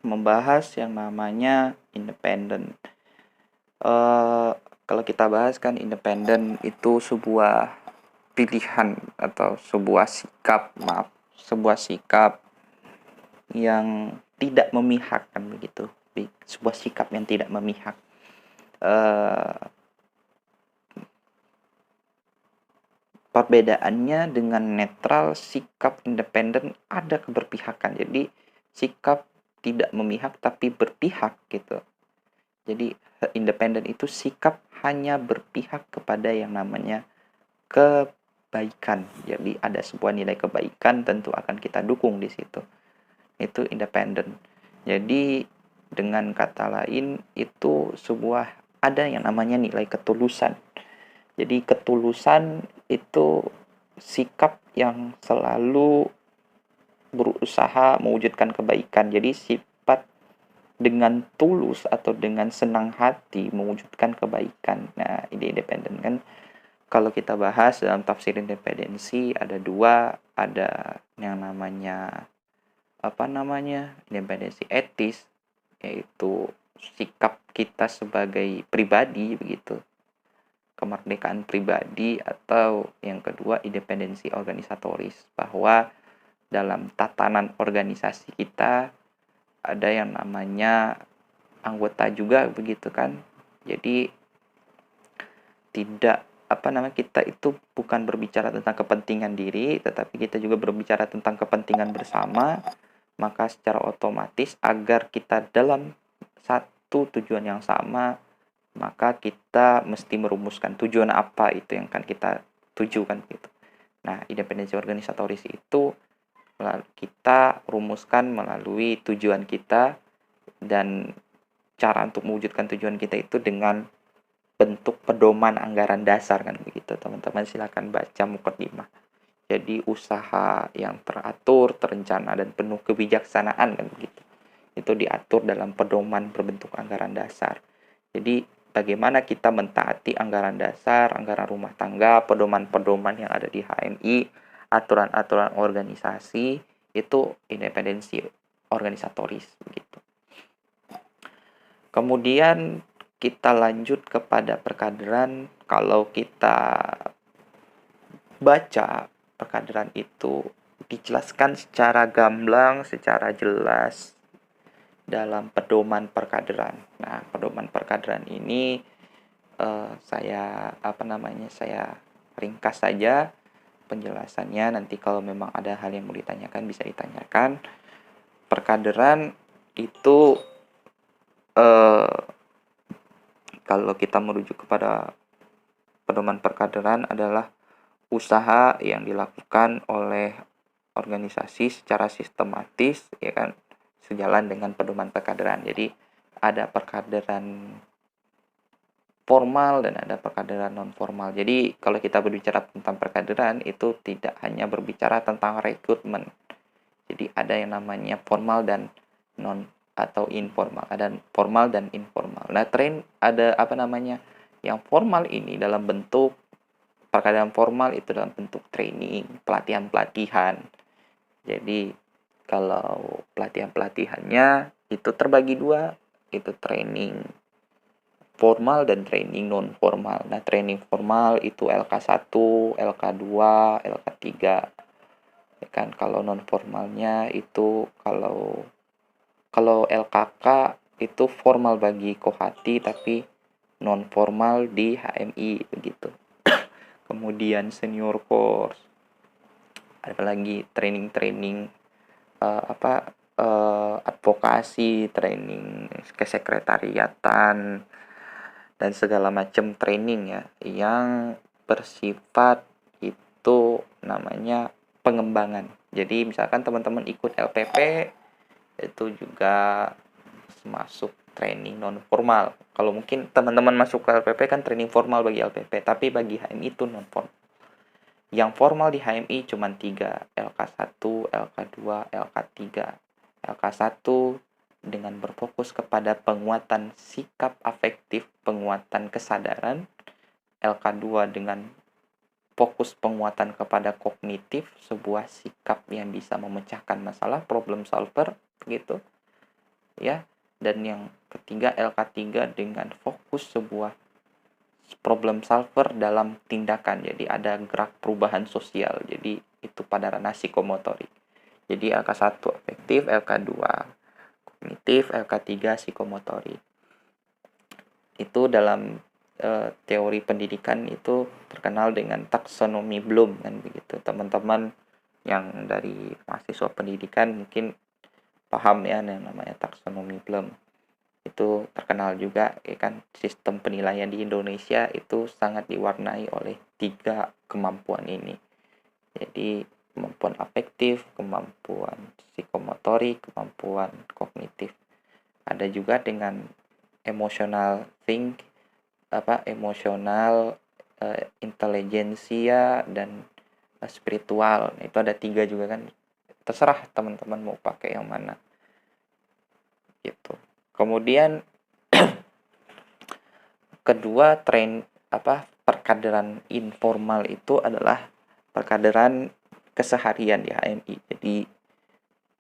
membahas yang namanya independen. Eh, Kalau kita bahas kan independen itu sebuah pilihan atau sebuah sikap yang tidak memihak kan begitu. Sebuah sikap yang tidak memihak. Eh, Perbedaannya dengan netral, sikap independen ada keberpihakan. Jadi sikap tidak memihak tapi berpihak gitu. Jadi independen itu sikap hanya berpihak kepada yang namanya kebaikan. Jadi ada sebuah nilai kebaikan tentu akan kita dukung di situ. Itu independen. Jadi dengan kata lain itu ada yang namanya nilai ketulusan. Jadi ketulusan itu sikap yang selalu berusaha mewujudkan kebaikan. Jadi sifat dengan tulus atau dengan senang hati mewujudkan kebaikan. Nah, ini independen kan. Kalau kita bahas dalam tafsir independensi ada dua, ada yang namanya independensi etis, yaitu sikap kita sebagai pribadi begitu, kemerdekaan pribadi, atau yang kedua independensi organisatoris, bahwa dalam tatanan organisasi kita ada yang namanya anggota juga begitu kan. Jadi tidak kita itu bukan berbicara tentang kepentingan diri, tetapi kita juga berbicara tentang kepentingan bersama. Maka secara otomatis agar kita dalam satu tujuan yang sama, maka kita mesti merumuskan tujuan apa itu yang akan kita tujukan gitu. Nah, independensi organisatoris itu kita rumuskan melalui tujuan kita, dan cara untuk mewujudkan tujuan kita itu dengan bentuk pedoman anggaran dasar kan begitu. Teman-teman silakan baca mukadimah. Jadi usaha yang teratur, terencana, dan penuh kebijaksanaan kan begitu. Itu diatur dalam pedoman berbentuk anggaran dasar. Jadi bagaimana kita mentaati anggaran dasar, anggaran rumah tangga, pedoman-pedoman yang ada di HMI, aturan-aturan organisasi, itu independensi organisatoris begitu. Kemudian kita lanjut kepada perkaderan. Kalau kita baca perkaderan itu dijelaskan secara gamblang, secara jelas dalam pedoman perkaderan. Nah, pedoman perkaderan ini saya ringkas saja penjelasannya. Nanti kalau memang ada hal yang mau ditanyakan bisa ditanyakan. Perkaderan itu kalau kita merujuk kepada pedoman perkaderan adalah usaha yang dilakukan oleh organisasi secara sistematis, ya kan, sejalan dengan pedoman perkaderan. Jadi ada perkaderan formal dan ada perkaderan non formal. Jadi kalau kita berbicara tentang perkaderan itu tidak hanya berbicara tentang rekrutmen. Jadi ada yang namanya formal dan non atau informal, ada formal dan informal. Nah, yang formal ini dalam bentuk perkaderan formal itu dalam bentuk training, pelatihan-pelatihan. Jadi kalau pelatihan-pelatihannya itu terbagi dua, itu training formal dan training non formal. Nah, training formal itu LK1, LK2, LK3. Ya kan, kalau non formalnya itu kalau LKK itu formal bagi Kohati tapi non formal di HMI begitu. Kemudian senior course, ada lagi training advokasi, training kesekretariatan, dan segala macam training ya yang bersifat itu namanya pengembangan. Jadi misalkan teman-teman ikut LPP itu juga masuk training non formal. Kalau mungkin teman-teman masuk ke LPP kan training formal bagi LPP, tapi bagi HMI itu non formal. Yang formal di HMI cuma 3, LK1, LK2, LK3. LK1 dengan berfokus kepada penguatan sikap afektif, penguatan kesadaran. LK2 dengan fokus penguatan kepada kognitif, sebuah sikap yang bisa memecahkan masalah, problem solver gitu. ya. Dan yang ketiga LK3 dengan fokus sebuah problem solver dalam tindakan. Jadi ada gerak perubahan sosial. Jadi itu pada ranah psikomotorik. Jadi LK1 afektif, LK2 kognitif, LK3 psikomotorik. Itu dalam teori pendidikan itu terkenal dengan taksonomi Bloom kan begitu. Teman-teman yang dari mahasiswa pendidikan mungkin paham ya yang namanya taksonomi Bloom. Itu terkenal juga ya kan, sistem penilaian di Indonesia itu sangat diwarnai oleh 3 kemampuan ini. Jadi kemampuan afektif, kemampuan psikomotorik, kemampuan kognitif. Ada juga dengan emotional emosional, intelijensia dan spiritual. Itu ada 3 juga kan. Terserah teman-teman mau pakai yang mana. Gitu. Kemudian kedua perkaderan informal itu adalah perkaderan keseharian di HMI. Jadi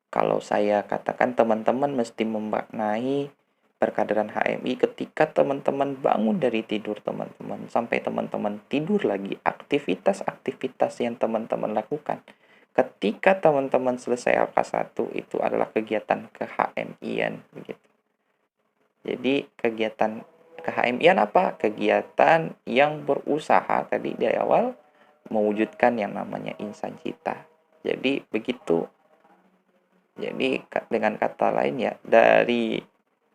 kalau saya katakan teman-teman mesti memaknai perkaderan HMI ketika teman-teman bangun dari tidur teman-teman sampai teman-teman tidur lagi, aktivitas-aktivitas yang teman-teman lakukan ketika teman-teman selesai LK1 itu adalah kegiatan ke-HMI-an begitu. Jadi kegiatan ke-HMI-an apa? Kegiatan yang berusaha tadi di awal mewujudkan yang namanya insan cita. Jadi begitu. Jadi dengan kata lain ya, dari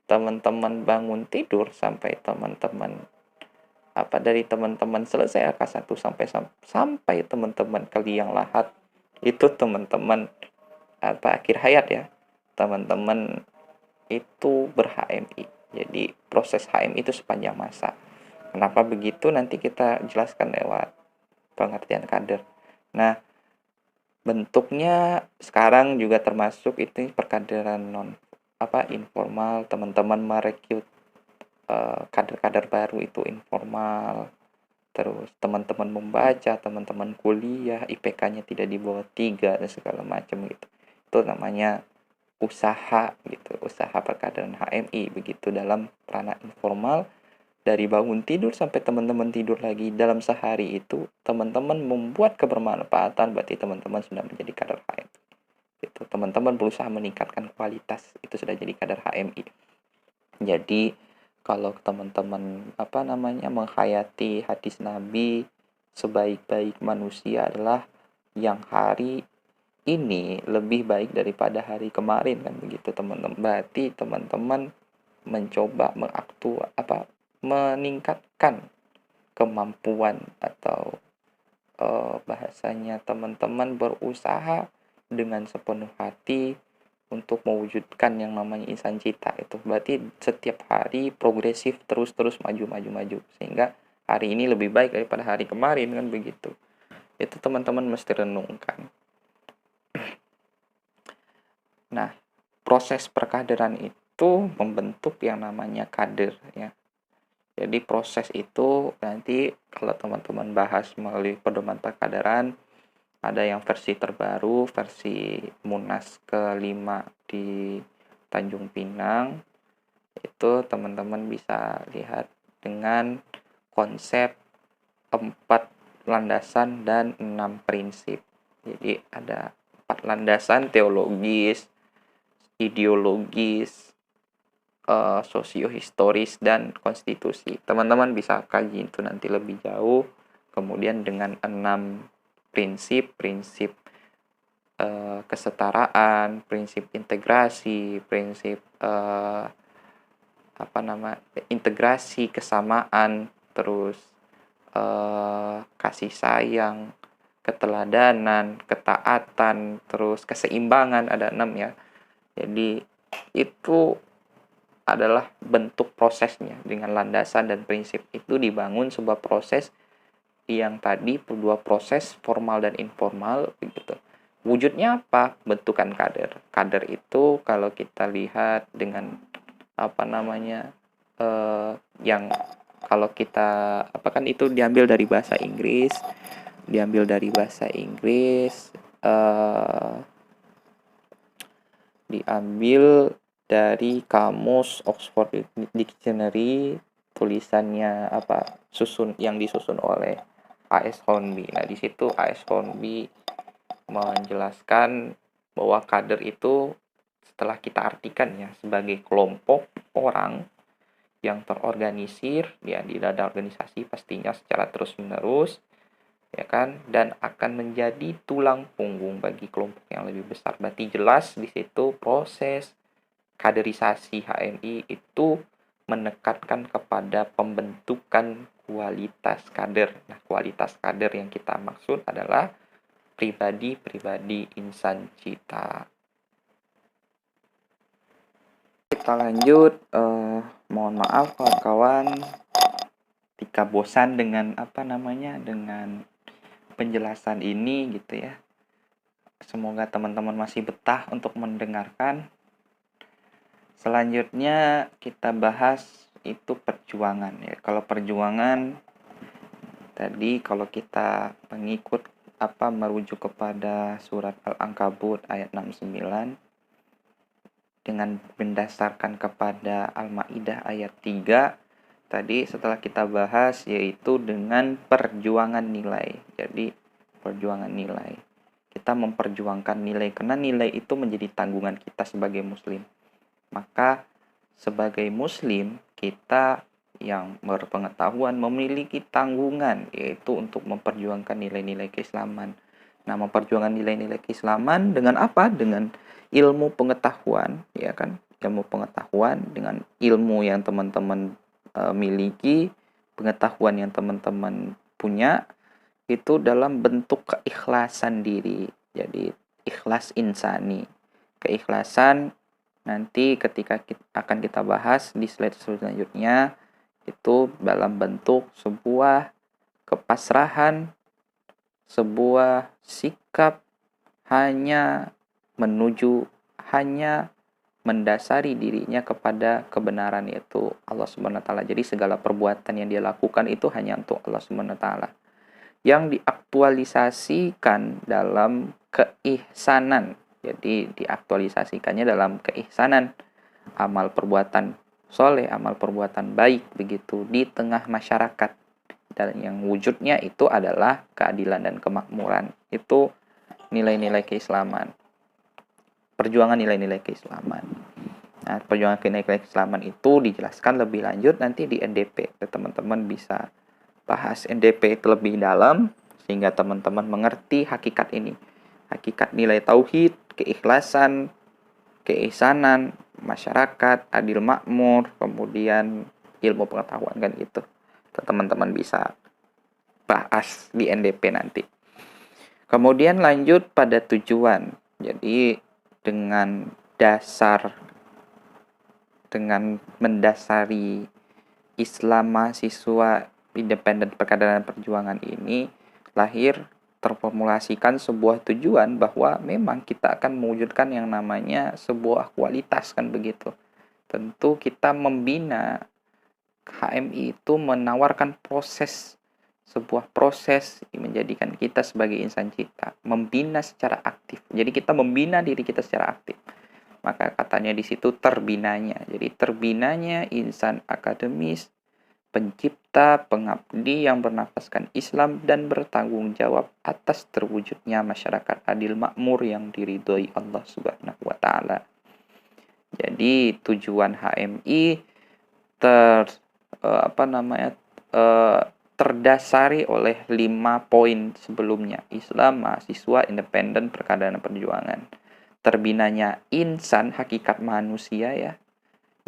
teman-teman bangun tidur sampai teman-teman dari teman-teman selesai LK1 sampai teman-teman ke liang lahat, itu teman-teman akhir hayat ya. Teman-teman itu ber-HMI. Jadi proses HMI itu sepanjang masa. Kenapa begitu nanti kita jelaskan lewat pengertian kader. Nah, bentuknya sekarang juga termasuk itu perkaderan informal, teman-teman merekrut kader-kader baru itu informal. Terus teman-teman membaca, teman-teman kuliah, IPK-nya tidak di bawah 3 dan segala macam gitu. Itu namanya usaha gitu, usaha perkaderan HMI begitu dalam ranah informal. Dari bangun tidur sampai teman-teman tidur lagi dalam sehari itu teman-teman membuat kebermanfaatan, berarti teman-teman sudah menjadi kader HMI. Itu teman-teman berusaha meningkatkan kualitas, itu sudah jadi kader HMI. Jadi kalau teman-teman menghayati hadis Nabi, sebaik-baik manusia adalah yang hari ini lebih baik daripada hari kemarin kan begitu teman-teman. Berarti teman-teman mencoba meningkatkan kemampuan atau bahasanya teman-teman berusaha dengan sepenuh hati untuk mewujudkan yang namanya insan cita. Itu berarti setiap hari progresif, terus maju sehingga hari ini lebih baik daripada hari kemarin kan begitu. Itu teman-teman mesti renungkan. Nah, proses perkaderan itu membentuk yang namanya kader ya. Jadi proses itu nanti kalau teman-teman bahas melalui pedoman perkaderan, ada yang versi terbaru, versi Munas ke-5 di Tanjung Pinang. Itu teman-teman bisa lihat dengan konsep 4 landasan dan 6 prinsip. Jadi ada 4 landasan teologis, ideologis, sosiohistoris dan konstitusi. Teman-teman bisa kaji itu nanti lebih jauh. Kemudian dengan 6 prinsip kesetaraan, prinsip integrasi, prinsip integrasi, kesamaan, terus kasih sayang, keteladanan, ketaatan, terus keseimbangan, ada 6 ya. Jadi itu adalah bentuk prosesnya. Dengan landasan dan prinsip itu dibangun sebuah proses yang tadi 2 proses formal dan informal begitu. Wujudnya apa? Bentukan kader. Kader itu kalau kita lihat dengan yang kalau kita kan itu diambil dari bahasa Inggris, diambil dari kamus Oxford Dictionary, tulisannya yang disusun oleh A.S. Hornby. Nah, di situ A.S. Hornby menjelaskan bahwa kader itu setelah kita artikan ya sebagai kelompok orang yang terorganisir ya di dalam organisasi pastinya secara terus-menerus ya kan, dan akan menjadi tulang punggung bagi kelompok yang lebih besar. Berarti jelas di situ proses kaderisasi HMI itu menekankan kepada pembentukan kualitas kader. Nah, kualitas kader yang kita maksud adalah pribadi-pribadi insan cita. Kita lanjut, mohon maaf kawan-kawan jika bosan dengan dengan penjelasan ini gitu ya. Semoga teman-teman masih betah untuk mendengarkan. Selanjutnya kita bahas itu perjuangan ya. Kalau perjuangan tadi kalau kita mengikut merujuk kepada surat Al-Ankabut ayat 69 dengan mendasarkan kepada Al-Maidah ayat 3 tadi setelah kita bahas yaitu dengan perjuangan nilai. Jadi perjuangan nilai. Kita memperjuangkan nilai karena nilai itu menjadi tanggungan kita sebagai muslim. Maka sebagai muslim kita yang berpengetahuan memiliki tanggungan yaitu untuk memperjuangkan nilai-nilai keislaman. Nah, memperjuangkan nilai-nilai keislaman dengan apa? Dengan ilmu pengetahuan, ya kan? Ilmu pengetahuan dengan ilmu yang teman-teman miliki, pengetahuan yang teman-teman punya itu dalam bentuk keikhlasan diri. Jadi ikhlas insani. Keikhlasan nanti ketika akan kita bahas di slide selanjutnya itu dalam bentuk sebuah kepasrahan, sebuah sikap hanya mendasari dirinya kepada kebenaran yaitu Allah Subhanahu wa taala. Jadi segala perbuatan yang dia lakukan itu hanya untuk Allah Subhanahu wa taala. Yang diaktualisasikan dalam keihsanan. Jadi diaktualisasikannya dalam keihsanan, amal perbuatan soleh, amal perbuatan baik begitu di tengah masyarakat, dan yang wujudnya itu adalah keadilan dan kemakmuran. Itu nilai-nilai keislaman, perjuangan nilai-nilai keislaman. Nah, perjuangan nilai-nilai keislaman itu dijelaskan lebih lanjut nanti di NDP. Teman-teman bisa bahas NDP itu lebih dalam sehingga teman-teman mengerti hakikat ini. Hakikat nilai tauhid, keikhlasan, keihsanan, masyarakat, adil makmur, kemudian ilmu pengetahuan kan gitu. Teman-teman bisa bahas di NDP nanti. Kemudian lanjut pada tujuan. Jadi dengan mendasari Islam mahasiswa independen perkaderan perjuangan ini lahir terformulasikan sebuah tujuan bahwa memang kita akan mewujudkan yang namanya sebuah kualitas kan begitu. Tentu kita membina HMI itu menawarkan sebuah proses menjadikan kita sebagai insan cita, membina secara aktif. Jadi kita membina diri kita secara aktif. Maka katanya di situ terbinanya. Jadi terbinanya insan akademis, pencipta, pengabdi yang bernafaskan Islam dan bertanggung jawab atas terwujudnya masyarakat adil makmur yang diridhoi Allah Subhanahu wa taala. Jadi tujuan HMI terdasari oleh 5 poin sebelumnya. Islam, mahasiswa, independen, perkaderan perjuangan. Terbinanya insan, hakikat manusia ya,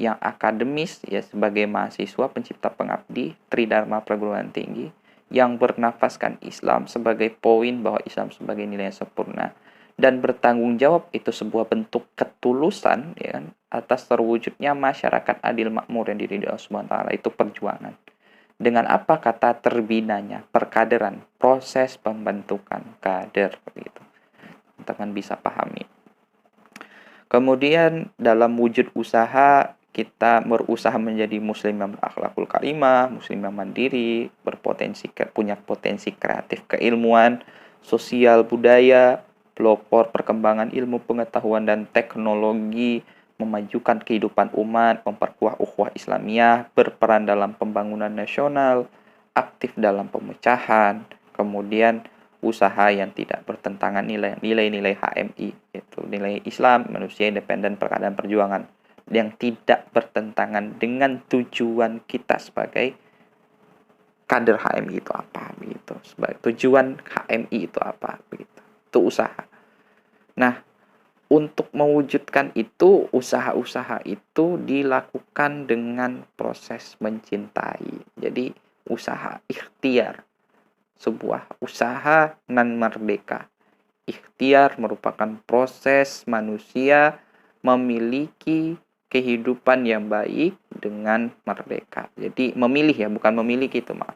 yang akademis ya sebagai mahasiswa pencipta pengabdi tridharma perguruan tinggi, yang bernafaskan Islam sebagai poin bahwa Islam sebagai nilai yang sempurna dan bertanggung jawab itu sebuah bentuk ketulusan ya kan, atas terwujudnya masyarakat adil makmur yang diridhoi Allah Subhanahu wa taala. Itu perjuangan. Dengan apa kata terbinanya? Perkaderan, proses pembentukan kader begitu. Teman bisa pahami. Kemudian dalam wujud usaha kita berusaha menjadi muslim yang berakhlakul karimah, muslim yang mandiri, punya potensi kreatif, keilmuan, sosial, budaya, pelopor perkembangan ilmu pengetahuan dan teknologi, memajukan kehidupan umat, memperkuat ukhuwah Islamiyah, berperan dalam pembangunan nasional, aktif dalam pemecahan, kemudian usaha yang tidak bertentangan nilai-nilai HMI, yaitu nilai Islam, manusia independen, keadilan, perjuangan, yang tidak bertentangan dengan tujuan kita sebagai kader HMI itu apa begitu. Sebagai tujuan HMI itu apa begitu. Itu usaha. Nah, untuk mewujudkan itu, usaha-usaha itu dilakukan dengan proses mencintai. Jadi, usaha ikhtiar. Sebuah usaha non merdeka. Ikhtiar merupakan proses manusia memiliki kehidupan yang baik dengan merdeka. Jadi memilih ya, bukan memiliki itu, maaf.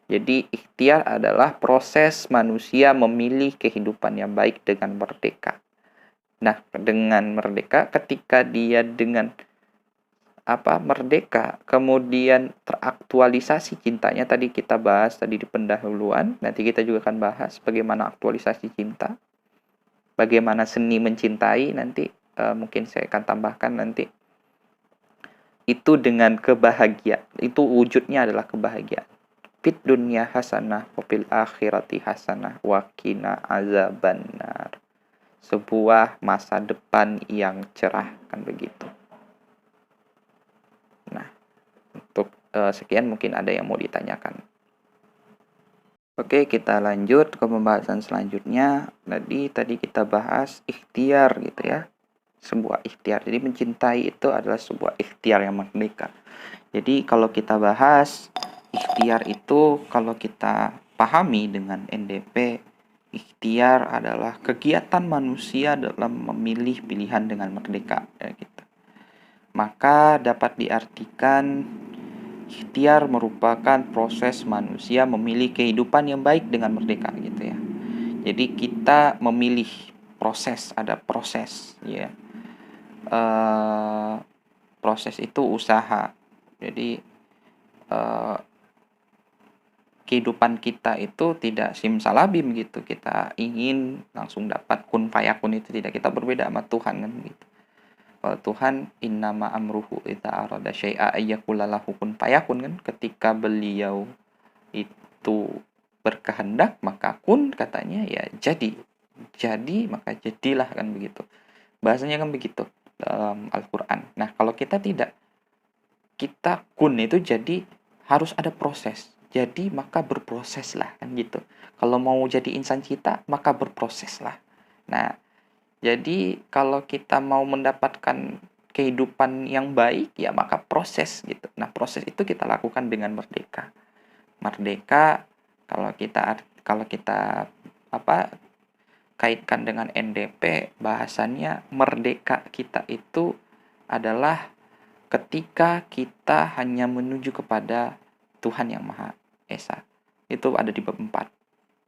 Jadi ikhtiar adalah proses manusia memilih kehidupan yang baik dengan merdeka. Nah, dengan merdeka, ketika dia dengan merdeka, kemudian teraktualisasi cintanya, tadi kita bahas tadi di pendahuluan, nanti kita juga akan bahas bagaimana aktualisasi cinta, bagaimana seni mencintai, nanti mungkin saya akan tambahkan nanti. Itu dengan kebahagiaan, itu wujudnya adalah kebahagiaan. Fit dunya hasanah wa fil akhirati hasanah wa qina azabannar. Sebuah masa depan yang cerah, kan begitu. Nah, untuk sekian mungkin ada yang mau ditanyakan. Oke, kita lanjut ke pembahasan selanjutnya. Tadi kita bahas ikhtiar gitu ya. Sebuah ikhtiar. Jadi mencintai itu adalah sebuah ikhtiar yang merdeka. Jadi kalau kita bahas ikhtiar itu, kalau kita pahami dengan NDP, ikhtiar adalah kegiatan manusia dalam memilih pilihan dengan merdeka ya gitu. Maka dapat diartikan ikhtiar merupakan proses manusia memilih kehidupan yang baik dengan merdeka gitu ya. Jadi kita memilih proses, ada proses ya. Proses itu usaha. Jadi kehidupan kita itu tidak simsalabim gitu. Kita ingin langsung dapat kun fayakun, itu tidak. Kita berbeda sama Tuhan kan gitu. Kalau Tuhan innama amruhu idza arada syai'a ayyakula lahu kun fayakun kan, ketika beliau itu berkehendak maka kun, katanya ya jadi maka jadilah, kan begitu. Bahasanya kan begitu dalam Al-Qur'an. Nah, kalau kita tidak, kita kun itu jadi harus ada proses. Jadi maka berproseslah, kan gitu. Kalau mau jadi insan cita maka berproseslah. Nah, jadi kalau kita mau mendapatkan kehidupan yang baik ya maka proses gitu. Nah, proses itu kita lakukan dengan merdeka. Merdeka kalau kita kaitkan dengan NDP, bahasannya merdeka kita itu adalah ketika kita hanya menuju kepada Tuhan Yang Maha Esa. Itu ada di bab 4.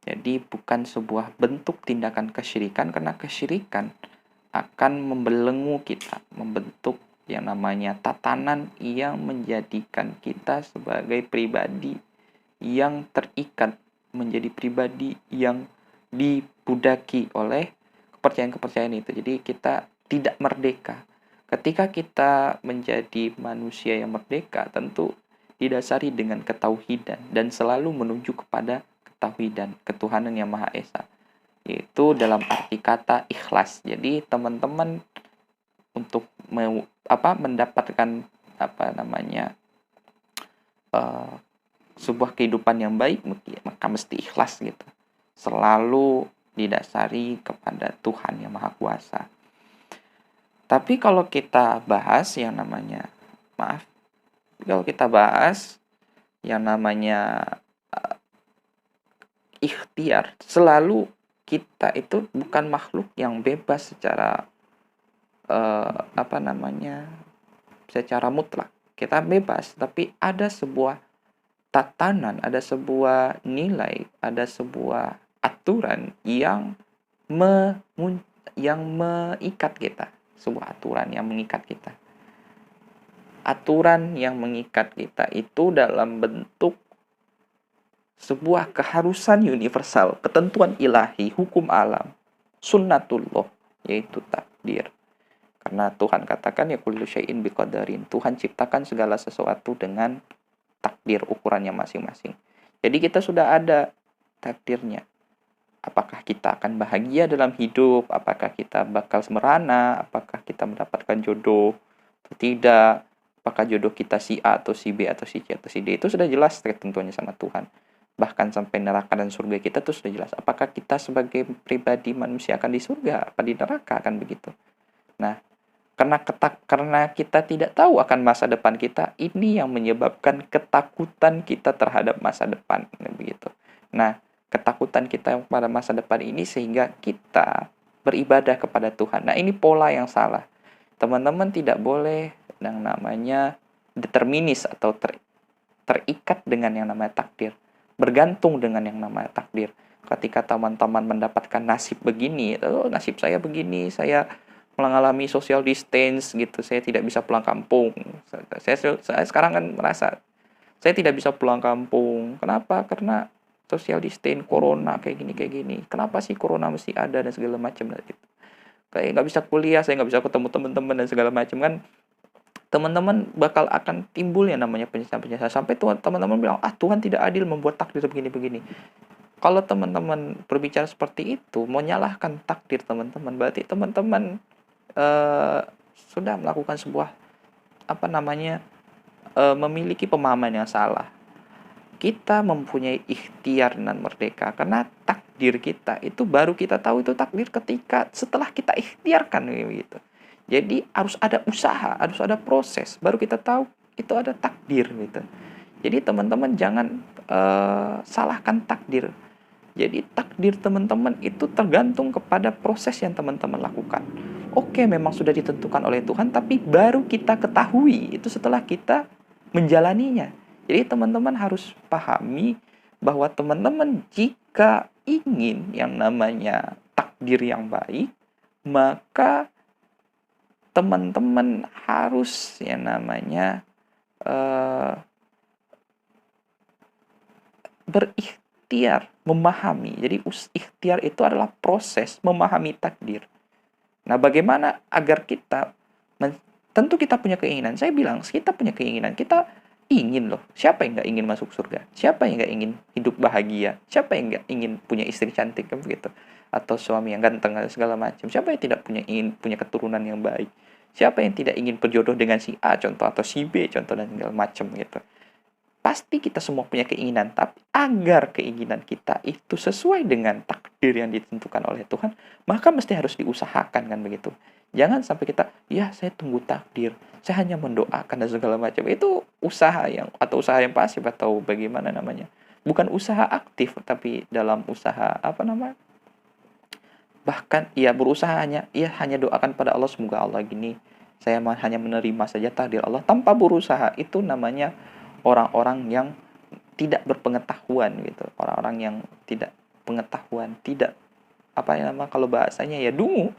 Jadi bukan sebuah bentuk tindakan kesyirikan, karena kesyirikan akan membelenggu kita, membentuk yang namanya tatanan yang menjadikan kita sebagai pribadi yang terikat, menjadi pribadi yang dibudaki oleh kepercayaan-kepercayaan itu. Jadi kita tidak merdeka. Ketika kita menjadi manusia yang merdeka, tentu didasari dengan ketauhidan dan selalu menuju kepada ketauhidan, ketuhanan Yang Maha Esa. Itu dalam arti kata ikhlas. Jadi teman-teman untuk mendapatkan sebuah kehidupan yang baik, maka mesti ikhlas gitu. Selalu didasari kepada Tuhan Yang Maha Kuasa. Tapi kalau kita bahas yang namanya ikhtiar, selalu kita itu bukan makhluk yang bebas secara secara mutlak. Kita bebas, tapi ada sebuah tatanan, ada sebuah nilai, ada sebuah aturan yang mengikat kita. Sebuah aturan yang mengikat kita. Aturan yang mengikat kita itu dalam bentuk sebuah keharusan universal, ketentuan ilahi, hukum alam, sunnatullah, yaitu takdir. Karena Karena Tuhan katakan ya kullu syai'in biqadarin. Tuhan ciptakan segala sesuatu dengan takdir ukurannya masing-masing. Jadi kita sudah ada takdirnya. Apakah kita akan bahagia dalam hidup, apakah kita bakal merana, apakah kita mendapatkan jodoh atau tidak, apakah jodoh kita si A atau si B atau si C atau si D, itu sudah jelas ketentuannya sama Tuhan. Bahkan sampai neraka dan surga kita tuh sudah jelas. Apakah kita sebagai pribadi manusia akan di surga, apa di neraka, kan begitu. Nah, karena kita tidak tahu akan masa depan kita, ini yang menyebabkan ketakutan kita terhadap masa depan, begitu. Nah, ketakutan kita pada masa depan ini sehingga kita beribadah kepada Tuhan. Nah, ini pola yang salah. Teman-teman tidak boleh yang namanya determinis atau terikat dengan yang namanya takdir. Bergantung dengan yang namanya takdir. Ketika teman-teman mendapatkan nasib begini, oh nasib saya begini, saya mengalami social distance gitu, saya tidak bisa pulang kampung. Saya sekarang kan merasa saya tidak bisa pulang kampung. Kenapa? Karena social distance, corona kayak gini. Kenapa sih corona mesti ada dan segala macam gitu. Kayak nggak bisa kuliah, saya nggak bisa ketemu teman-teman dan segala macam kan. Teman-teman bakal akan timbul yang namanya penyesalan sampai teman-teman bilang, Tuhan tidak adil membuat takdir begini-begini. Kalau teman-teman berbicara seperti itu, mau nyalahkan takdir teman-teman, berarti teman-teman sudah melakukan sebuah memiliki pemahaman yang salah. Kita mempunyai ikhtiar dan merdeka karena takdir kita itu baru kita tahu itu takdir ketika setelah kita ikhtiarkan gitu. Jadi harus ada usaha, harus ada proses, baru kita tahu itu ada takdir gitu. Jadi teman-teman jangan salahkan takdir. Jadi takdir teman-teman itu tergantung kepada proses yang teman-teman lakukan. Oke, memang sudah ditentukan oleh Tuhan, tapi baru kita ketahui itu setelah kita menjalaninya. Jadi teman-teman harus pahami bahwa teman-teman jika ingin yang namanya takdir yang baik, maka teman-teman harus yang namanya berikhtiar, memahami. Jadi ikhtiar itu adalah proses memahami takdir. Nah, bagaimana agar kita tentu kita punya keinginan. Saya bilang kita punya keinginan. Kita ingin loh. Siapa yang nggak ingin masuk surga? Siapa yang nggak ingin hidup bahagia? Siapa yang nggak ingin punya istri cantik kan begitu? Atau suami yang ganteng atau segala macam. Siapa yang tidak ingin punya keturunan yang baik? Siapa yang tidak ingin berjodoh dengan si A contoh atau si B contoh dan segala macam gitu. Pasti kita semua punya keinginan, tapi agar keinginan kita itu sesuai dengan takdir yang ditentukan oleh Tuhan, maka mesti harus diusahakan kan begitu. Jangan sampai kita, ya saya tunggu takdir, saya hanya mendoakan dan segala macam. Itu usaha yang pasif atau bagaimana namanya. Bukan usaha aktif, tapi dalam usaha bahkan ya berusaha hanya doakan pada Allah semoga Allah gini. Saya hanya menerima saja takdir Allah tanpa berusaha. Itu namanya orang-orang yang tidak berpengetahuan gitu. Orang-orang yang tidak pengetahuan, tidak kalau bahasanya ya dungu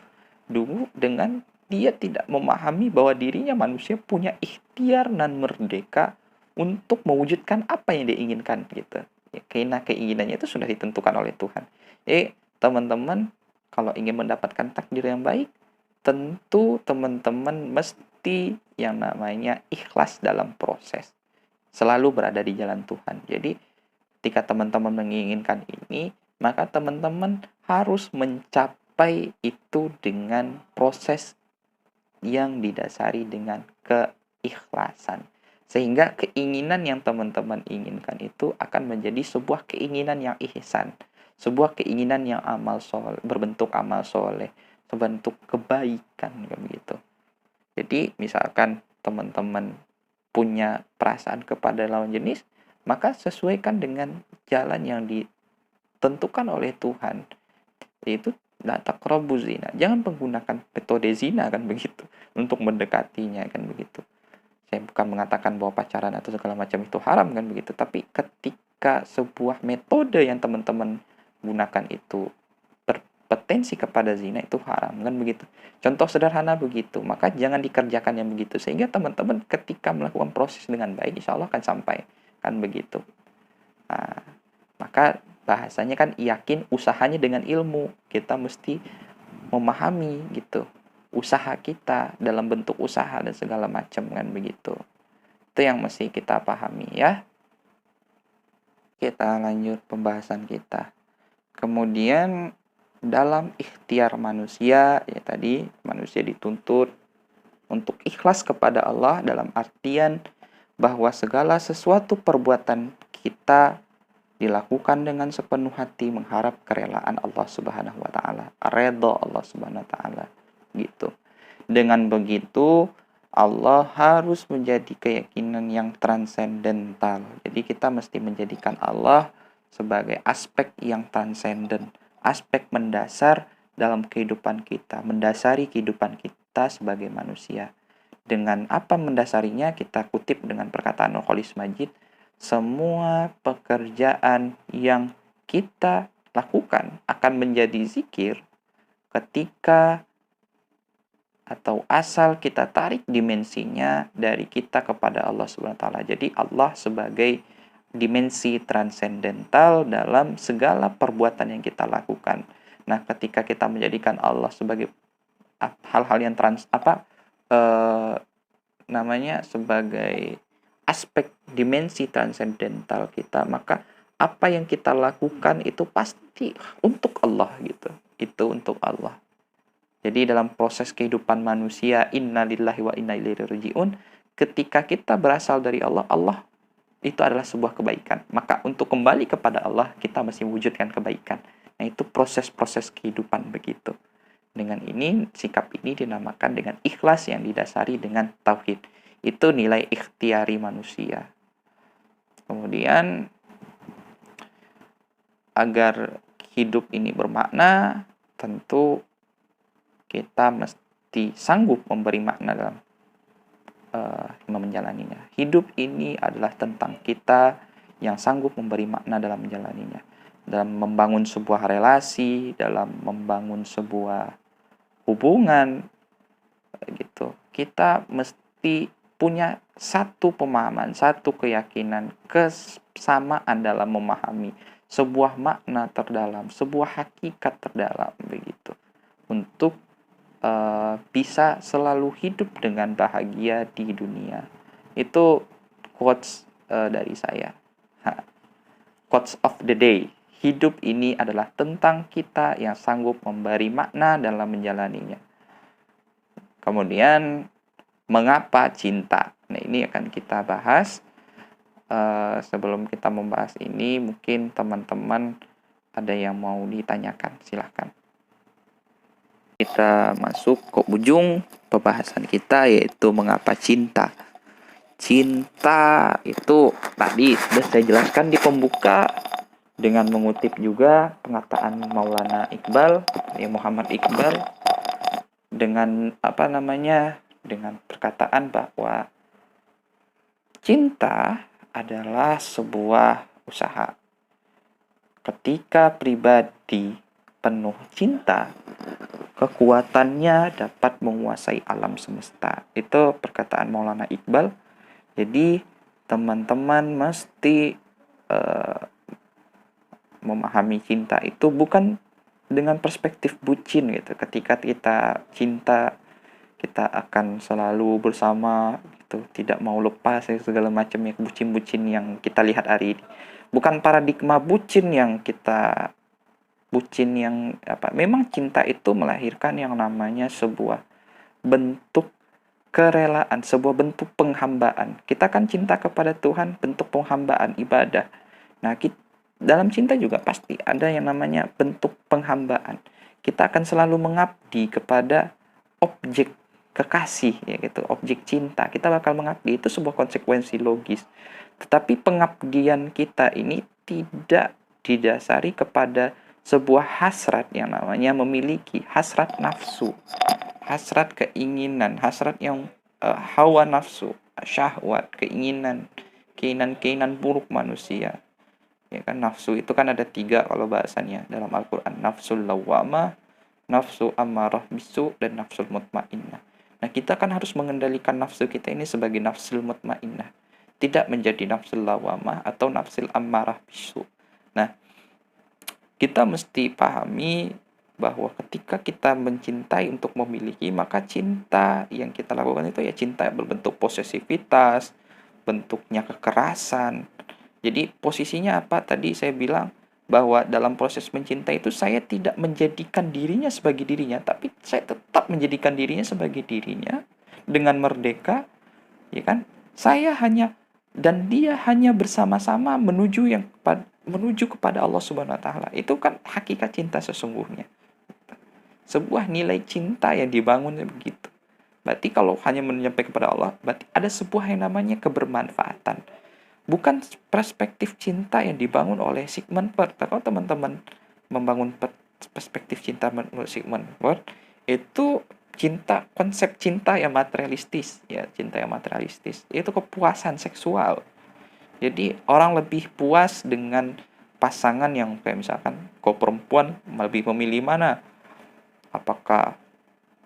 dengan dia tidak memahami bahwa dirinya manusia punya ikhtiar dan merdeka untuk mewujudkan apa yang dia inginkan gitu. Ya, karena keinginannya itu sudah ditentukan oleh Tuhan. Teman-teman kalau ingin mendapatkan takdir yang baik, tentu teman-teman mesti yang namanya ikhlas dalam proses. Selalu berada di jalan Tuhan. Jadi, ketika teman-teman menginginkan ini, maka teman-teman harus mencapai itu dengan proses yang didasari dengan keikhlasan. Sehingga keinginan yang teman-teman inginkan itu akan menjadi sebuah keinginan yang ihsan. Sebuah keinginan yang berbentuk amal soleh. Berbentuk kebaikan. Begitu. Jadi, misalkan teman-teman punya perasaan kepada lawan jenis, maka sesuaikan dengan jalan yang ditentukan oleh Tuhan, yaitu la taqrabu zina. Jangan menggunakan metode zina kan begitu untuk mendekatinya kan begitu. Saya bukan mengatakan bahwa pacaran atau segala macam itu haram kan begitu, tapi ketika sebuah metode yang teman-teman gunakan itu berpotensi kepada zina, itu haram kan begitu. Contoh sederhana begitu, maka jangan dikerjakan yang begitu sehingga teman-teman ketika melakukan proses dengan baik insya Allah akan sampai kan begitu. Nah, maka bahasanya kan yakin usahanya dengan ilmu. Kita mesti memahami gitu. usaha kita, dalam bentuk usaha dan segala macam kan begitu. Itu yang mesti kita pahami ya. Kita lanjut pembahasan kita. Kemudian dalam ikhtiar manusia, ya tadi manusia dituntut untuk ikhlas kepada Allah dalam artian bahwa segala sesuatu perbuatan kita dilakukan dengan sepenuh hati mengharap kerelaan Allah Subhanahu wa taala, redha Allah Subhanahu wa taala gitu. Dengan begitu Allah harus menjadi keyakinan yang transendental. Jadi kita mesti menjadikan Allah sebagai aspek yang transenden, aspek mendasar dalam kehidupan kita, mendasari kehidupan kita sebagai manusia. Dengan apa mendasarinya? Kita kutip dengan perkataan Al-Kholis Majid, semua pekerjaan yang kita lakukan akan menjadi zikir ketika atau asal kita tarik dimensinya dari kita kepada Allah Subhanahu wa taala. Jadi Allah sebagai dimensi transendental dalam segala perbuatan yang kita lakukan. Nah, ketika kita menjadikan Allah sebagai hal-hal yang sebagai aspek dimensi transendental kita, maka apa yang kita lakukan itu pasti untuk Allah gitu. Itu untuk Allah. Jadi dalam proses kehidupan manusia, innalillahi wa inna ilaihi raji'un, ketika kita berasal dari Allah, Allah itu adalah sebuah kebaikan. Maka untuk kembali kepada Allah, kita mesti wujudkan kebaikan. Nah, itu proses-proses kehidupan begitu. Dengan ini, sikap ini dinamakan dengan ikhlas yang didasari dengan tauhid. Itu nilai ikhtiari manusia. Kemudian, agar hidup ini bermakna, tentu kita mesti sanggup memberi makna dalam menjalaninya. Hidup ini adalah tentang kita yang sanggup memberi makna dalam menjalaninya. Dalam membangun sebuah relasi, dalam membangun sebuah hubungan, gitu. Kita mesti punya satu pemahaman, satu keyakinan, kesamaan dalam memahami sebuah makna terdalam, sebuah hakikat terdalam begitu. Untuk bisa selalu hidup dengan bahagia di dunia. Itu quotes dari saya. Quotes of the day. Hidup ini adalah tentang kita yang sanggup memberi makna dalam menjalaninya. Kemudian, mengapa cinta? Nah, ini akan kita bahas. Sebelum kita membahas ini, mungkin teman-teman ada yang mau ditanyakan. Silahkan. Kita masuk ke ujung pembahasan kita, yaitu mengapa cinta. Cinta itu tadi sudah saya jelaskan di pembuka dengan mengutip juga pengataan Maulana Iqbal, Muhammad Iqbal, dengan dengan perkataan bahwa cinta adalah sebuah usaha. Ketika pribadi penuh cinta, kekuatannya dapat menguasai alam semesta. Itu perkataan Maulana Iqbal. Jadi teman-teman mesti memahami cinta itu bukan dengan perspektif bucin gitu. Ketika kita cinta, kita akan selalu bersama gitu, tidak mau lepas segala macam yang bucin-bucin yang kita lihat hari ini. Bukan paradigma bucin yang memang cinta itu melahirkan yang namanya sebuah bentuk kerelaan, sebuah bentuk penghambaan. Kita kan cinta kepada Tuhan, bentuk penghambaan, ibadah. Nah, dalam cinta juga pasti ada yang namanya bentuk penghambaan. Kita akan selalu mengabdi kepada objek kekasih, ya gitu, objek cinta. Kita bakal mengabdi, itu sebuah konsekuensi logis. Tetapi pengabdian kita ini tidak didasari kepada sebuah hasrat yang namanya memiliki hasrat nafsu, hasrat keinginan, hasrat yang hawa nafsu, syahwat, keinginan buruk manusia. Ya kan, nafsu itu kan ada 3 kalau bahasanya dalam Al-Quran. Nafsul lawwamah, nafsu ammarah bisu, dan nafsul mutmainnah. Nah, kita kan harus mengendalikan nafsu kita ini sebagai nafsul mutmainnah, tidak menjadi nafsul lawwamah atau nafsul ammarah bisu. Nah, kita mesti pahami bahwa ketika kita mencintai untuk memiliki, maka cinta yang kita lakukan itu ya cinta yang berbentuk posesivitas, bentuknya kekerasan. Jadi posisinya apa? Tadi saya bilang bahwa dalam proses mencintai itu saya tidak menjadikan dirinya sebagai dirinya, tapi saya tetap menjadikan dirinya sebagai dirinya dengan merdeka, ya kan? Saya hanya dan dia hanya bersama-sama menuju kepada Allah Subhanahu wa taala. Itu kan hakikat cinta sesungguhnya. Sebuah nilai cinta yang dibangun begitu. Berarti kalau hanya menyampaikan kepada Allah, berarti ada sebuah yang namanya kebermanfaatan. Bukan perspektif cinta yang dibangun oleh Sigmund Freud. Kalau teman-teman membangun perspektif cinta menurut Sigmund Freud, itu konsep cinta yang materialistis, ya, cinta yang materialistis. Itu kepuasan seksual. Jadi orang lebih puas dengan pasangan yang kayak misalkan kalau perempuan lebih memilih mana? Apakah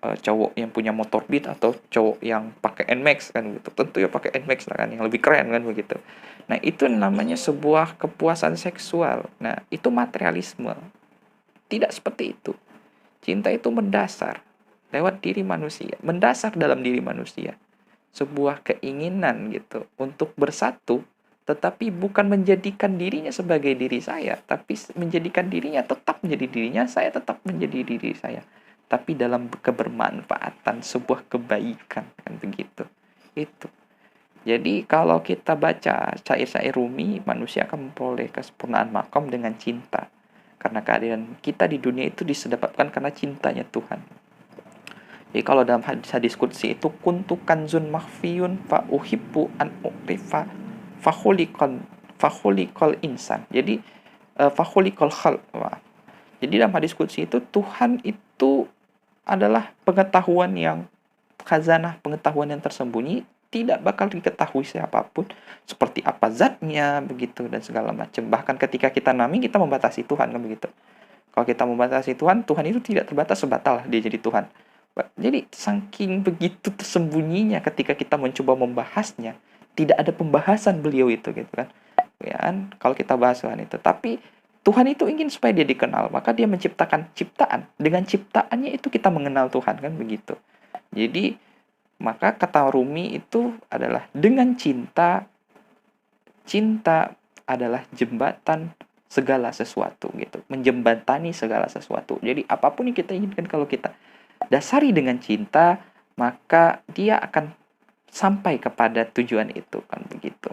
cowok yang punya motor Beat atau cowok yang pakai Nmax kan gitu. Tentu ya pakai Nmax lah kan yang lebih keren kan begitu. Nah, itu namanya sebuah kepuasan seksual. Nah, itu materialisme. Tidak seperti itu. Cinta itu mendasar lewat diri manusia, mendasar dalam diri manusia. Sebuah keinginan gitu untuk bersatu, tetapi bukan menjadikan dirinya sebagai diri saya, tapi menjadikan dirinya tetap menjadi dirinya, saya tetap menjadi diri saya. Tapi dalam kebermanfaatan, sebuah kebaikan, kan begitu. Itu. Jadi kalau kita baca syair-syair Rumi, manusia akan memperoleh kesempurnaan makom dengan cinta. Karena kehadiran kita di dunia itu disebabkan karena cintanya Tuhan. Jadi kalau dalam hadis qudsi itu kuntu kanzun makhfiyun fa uhibbu an uqrifa fakhuliqal insan. Jadi fakhuliqal khalq. Jadi dalam hadis qudsi itu Tuhan itu adalah khazanah pengetahuan yang tersembunyi, tidak bakal diketahui siapapun seperti apa zatnya begitu dan segala macam. Bahkan ketika kita nami, kita membatasi Tuhan kan begitu. Kalau kita membatasi Tuhan, Tuhan itu tidak terbatas, sebatal dia jadi Tuhan. Jadi saking begitu tersembunyinya ketika kita mencoba membahasnya, tidak ada pembahasan beliau itu gitu kan. Ya kan, kalau kita bahas Tuhan itu, tapi Tuhan itu ingin supaya dia dikenal, maka dia menciptakan ciptaan. Dengan ciptaannya itu kita mengenal Tuhan kan begitu. Jadi maka kata Rumi itu adalah dengan cinta. Cinta adalah jembatan segala sesuatu gitu, menjembatani segala sesuatu. Jadi apapun yang kita inginkan kalau kita dasari dengan cinta, maka dia akan sampai kepada tujuan itu kan begitu.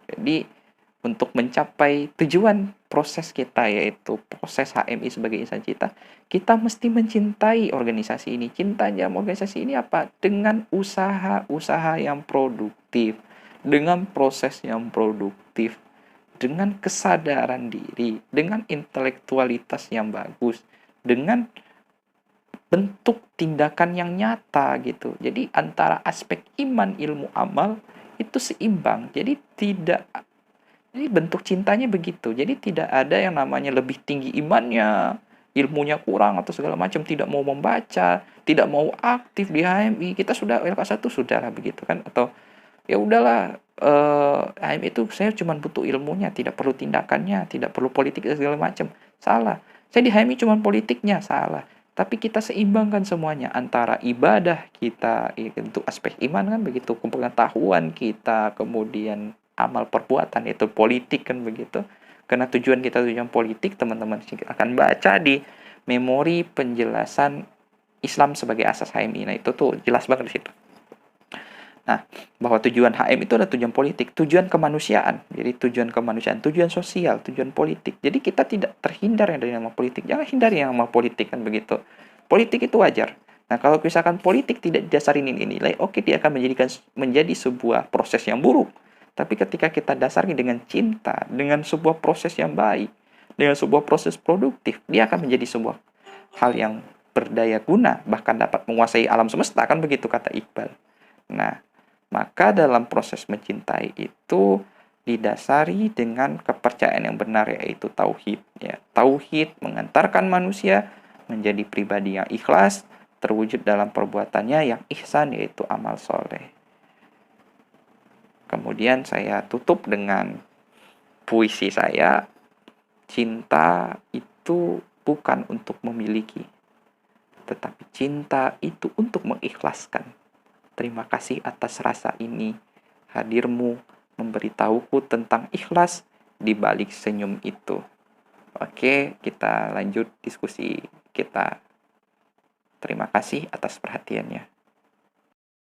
Jadi untuk mencapai tujuan proses kita, yaitu proses HMI sebagai insan cinta, kita mesti mencintai organisasi ini. Cinta dalam organisasi ini apa? Dengan usaha-usaha yang produktif, dengan proses yang produktif, dengan kesadaran diri, dengan intelektualitas yang bagus, dengan bentuk tindakan yang nyata gitu. Jadi antara aspek iman, ilmu, amal itu seimbang. Jadi bentuk cintanya begitu. Jadi tidak ada yang namanya lebih tinggi imannya, ilmunya kurang atau segala macam, tidak mau membaca, tidak mau aktif di HMI. Kita sudah LK1 sudahlah begitu kan, atau ya udahlah HMI itu saya cuma butuh ilmunya, tidak perlu tindakannya, tidak perlu politik dan segala macam. Salah. Saya di HMI cuma politiknya, salah. Tapi kita seimbangkan semuanya antara ibadah kita, itu aspek iman kan begitu, pengetahuan kita, kemudian amal perbuatan itu politik kan begitu. Karena tujuan politik, teman-teman akan baca di memori penjelasan Islam sebagai asas HMI. Nah, itu tuh jelas banget di situ. Nah, bahwa tujuan HM itu ada tujuan politik, tujuan kemanusiaan. Jadi tujuan kemanusiaan, tujuan sosial, tujuan politik. Jadi kita tidak terhindar yang dari nama politik. Jangan hindari yang nama politik kan begitu. Politik itu wajar. Nah, kalau misalkan politik tidak didasari nilai, oke, dia akan menjadi sebuah proses yang buruk. Tapi ketika kita dasari dengan cinta, dengan sebuah proses yang baik, dengan sebuah proses produktif, dia akan menjadi sebuah hal yang berdaya guna, bahkan dapat menguasai alam semesta, kan begitu kata Iqbal. Nah, maka dalam proses mencintai itu didasari dengan kepercayaan yang benar, yaitu tauhid. Ya, tauhid mengantarkan manusia menjadi pribadi yang ikhlas, terwujud dalam perbuatannya yang ihsan, yaitu amal soleh. Kemudian saya tutup dengan puisi saya. Cinta itu bukan untuk memiliki, tetapi cinta itu untuk mengikhlaskan. Terima kasih atas rasa ini. Hadirmu memberitahuku tentang ikhlas di balik senyum itu. Oke, kita lanjut diskusi kita. Terima kasih atas perhatiannya.